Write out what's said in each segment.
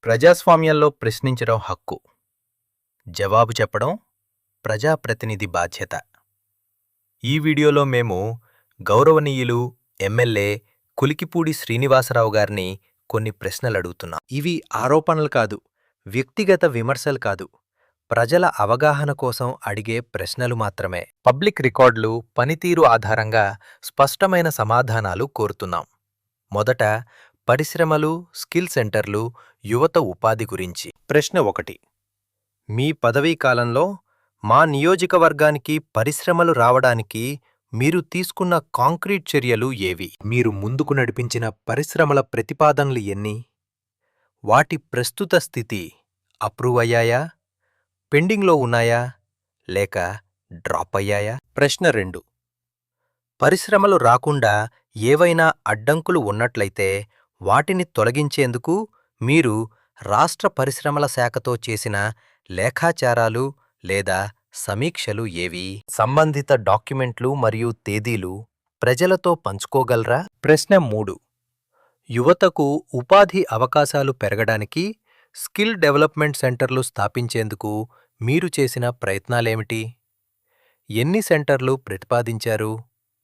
ప్రజాస్వామ్యంలో ప్రశ్నించడం హక్కు, జవాబు చెప్పడం ప్రజాప్రతినిధి బాధ్యత. ఈ వీడియోలో మేము గౌరవనీయులు ఎమ్మెల్యే కులికిపూడి శ్రీనివాసరావు గారిని కొన్ని ప్రశ్నలడుగుతున్నాం. ఇవి ఆరోపణలు కాదు, వ్యక్తిగత విమర్శలు కాదు, ప్రజల అవగాహన కోసం అడిగే ప్రశ్నలు మాత్రమే. పబ్లిక్ రికార్డులు, పనితీరు ఆధారంగా స్పష్టమైన సమాధానాలు కోరుతున్నాం. మొదట పరిశ్రమలు, స్కిల్ సెంటర్లు, యువత ఉపాధి గురించి. ప్రశ్న 1. మీ పదవీ కాలంలో మా నియోజకవర్గానికి పరిశ్రమలు రావడానికి మీరు తీసుకున్న కాంక్రీట్ చర్యలు ఏవి? మీరు ముందుకు నడిపించిన పరిశ్రమల ప్రతిపాదనలు ఎన్ని? వాటి ప్రస్తుత స్థితి అప్రూవ్ అయ్యాయా, పెండింగ్లో ఉన్నాయా, లేక డ్రాప్ అయ్యాయా? ప్రశ్న 2. పరిశ్రమలు రాకుండా ఏవైనా అడ్డంకులు ఉన్నట్లయితే వాటిని తొలగించేందుకు మీరు రాష్ట్ర పరిశ్రమల శాఖతో చేసిన లేఖాచారాలు లేదా సమీక్షలు ఏవి? సంబంధిత డాక్యుమెంట్లు మరియు తేదీలు ప్రజలతో పంచుకోగలరా? ప్రశ్న 3. యువతకు ఉపాధి అవకాశాలు పెరగడానికి స్కిల్ డెవలప్మెంట్ సెంటర్లు స్థాపించేందుకు మీరు చేసిన ప్రయత్నాలేమిటి? ఎన్ని సెంటర్లు ప్రతిపాదించారు?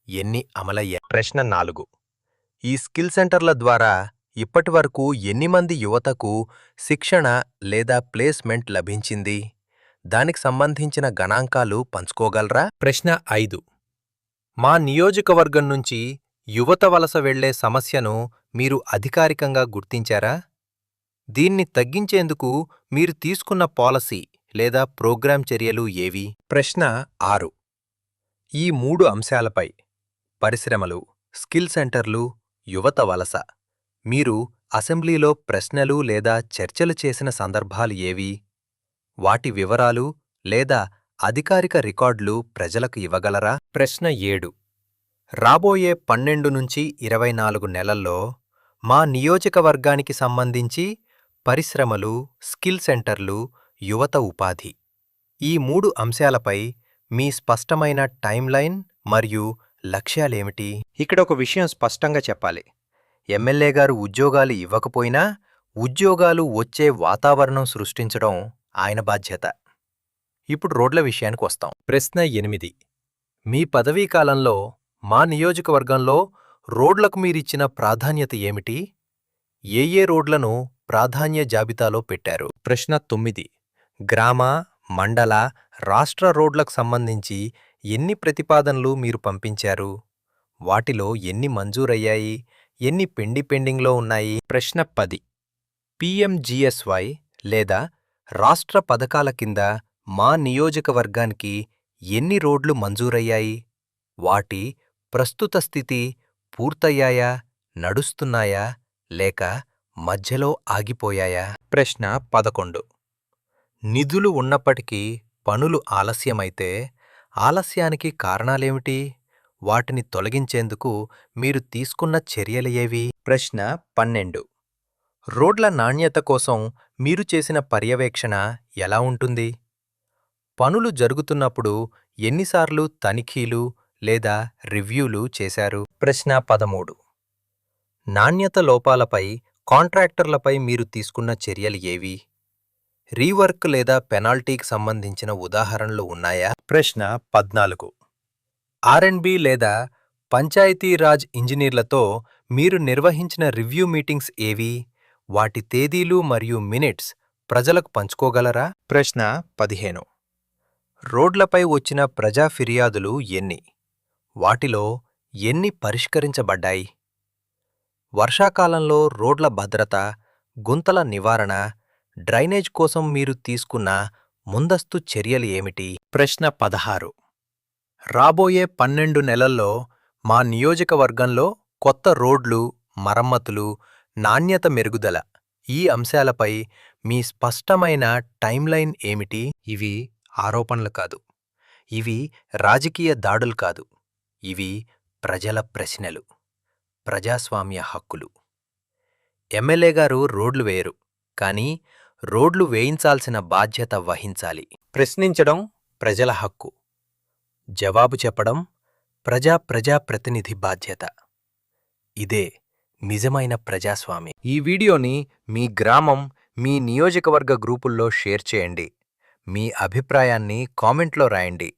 ఎన్ని అమలయ్యాయి? ప్రశ్న 4. ఈ స్కిల్ సెంటర్ల ద్వారా ఇప్పటివరకు ఎన్ని మంది యువతకు శిక్షణ లేదా ప్లేస్మెంట్ లభించింది? దానికి సంబంధించిన గణాంకాలు పంచుకోగలరా? ప్రశ్న 5. మా నియోజకవర్గం నుంచి యువత వలస వెళ్లే సమస్యను మీరు అధికారికంగా గుర్తించారా? దీన్ని తగ్గించేందుకు మీరు తీసుకున్న పాలసీ లేదా ప్రోగ్రాం చర్యలు ఏవి? ప్రశ్న 6. ఈ 3 అంశాలపై పరిశ్రమలు, స్కిల్ సెంటర్లు, యువత వలస మీరు అసెంబ్లీలో ప్రశ్నలు లేదా చర్చలు చేసిన సందర్భాలు ఏవి? వాటి వివరాలు లేదా అధికారిక రికార్డులు ప్రజలకు ఇవ్వగలరా? ప్రశ్న 7. రాబోయే 12 నుంచి 24 నెలల్లో మా నియోజకవర్గానికి సంబంధించి పరిశ్రమలు, స్కిల్ సెంటర్లు, యువత ఉపాధి ఈ 3 అంశాలపై మీ స్పష్టమైన టైమ్లైన్ మరియు లక్ష్యాలేమిటి? ఇక్కడ ఒక విషయం స్పష్టంగా చెప్పాలి. ఎమ్మెల్యే గారు ఉద్యోగాలు ఇవ్వకపోయినా ఉద్యోగాలు వచ్చే వాతావరణం సృష్టించడం ఆయన బాధ్యత. ఇప్పుడు రోడ్ల విషయానికి వస్తాం. ప్రశ్న 8. మీ పదవీ కాలంలో మా నియోజకవర్గంలో రోడ్లకు మీరిచ్చిన ప్రాధాన్యత ఏమిటి? ఏ రోడ్లను ప్రాధాన్య జాబితాలో పెట్టారు? ప్రశ్న 9. గ్రామ, మండల, రాష్ట్ర రోడ్లకు సంబంధించి ఎన్ని ప్రతిపాదనలు మీరు పంపించారు? వాటిలో ఎన్ని మంజూరయ్యాయి, ఎన్ని పెండింగ్లో ఉన్నాయి? ప్రశ్న 10. PMGSY లేదా రాష్ట్ర పథకాల కింద మా నియోజకవర్గానికి ఎన్ని రోడ్లు మంజూరయ్యాయి? వాటి ప్రస్తుత స్థితి పూర్తయ్యాయా, నడుస్తున్నాయా, లేక మధ్యలో ఆగిపోయాయా? ప్రశ్న 11. నిధులు ఉన్నప్పటికీ పనులు ఆలస్యమైతే ఆలస్యానికి కారణాలేమిటి? వాటిని తొలగించేందుకు మీరు తీసుకున్న చర్యలు ఏవి? ప్రశ్న 12. రోడ్ల నాణ్యత కోసం మీరు చేసిన పర్యవేక్షణ ఎలా ఉంటుంది? పనులు జరుగుతున్నప్పుడు ఎన్నిసార్లు తనిఖీలు లేదా రివ్యూలు చేశారు? ప్రశ్న 13. నాణ్యత లోపాలపై కాంట్రాక్టర్లపై మీరు తీసుకున్న చర్యలు ఏవి? రీవర్క్ లేదా పెనాల్టీకి సంబంధించిన ఉదాహరణలు ఉన్నాయా? ప్రశ్న 14. R&B లేదా పంచాయతీరాజ్ ఇంజనీర్లతో మీరు నిర్వహించిన రివ్యూ మీటింగ్స్ ఏవి? వాటి తేదీలు మరియు మినిట్స్ ప్రజలకు పంచుకోగలరా? ప్రశ్న 15. రోడ్లపై వచ్చిన ప్రజా ఫిర్యాదులు ఎన్ని? వాటిలో ఎన్ని పరిష్కరించబడ్డాయి? వర్షాకాలంలో రోడ్ల భద్రత, గుంతల నివారణ, డ్రైనేజ్ కోసం మీరు తీసుకున్న ముందస్తు చర్యలు ఏమిటి? ప్రశ్న 16. రాబోయే 12 నెలల్లో మా నియోజకవర్గంలో కొత్త రోడ్లు, మరమ్మతులు, నాణ్యత మెరుగుదల ఈ అంశాలపై మీ స్పష్టమైన టైమ్లైన్ ఏమిటి? ఇవి ఆరోపణలు కాదు, ఇవి రాజకీయ దాడులు కాదు, ఇవి ప్రజల ప్రశ్నలు, ప్రజాస్వామ్య హక్కులు. ఎమ్మెల్యే గారు రోడ్లు వేయరు, కానీ రోడ్లు వేయించాల్సిన బాధ్యత వహించాలి. ప్రశ్నించడం ప్రజల హక్కు, జవాబు చెప్పడం ప్రజాప్రతినిధి బాధ్యత. ఇదే నిజమైన ప్రజాస్వామ్యం. ఈ వీడియోని మీ గ్రామం, మీ నియోజకవర్గ గ్రూపుల్లో షేర్ చేయండి. మీ అభిప్రాయాన్ని కామెంట్లో రాయండి.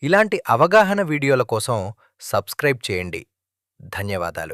ఇలాంటి అవగాహన వీడియోల కోసం సబ్స్క్రైబ్ చేయండి. ధన్యవాదాలు.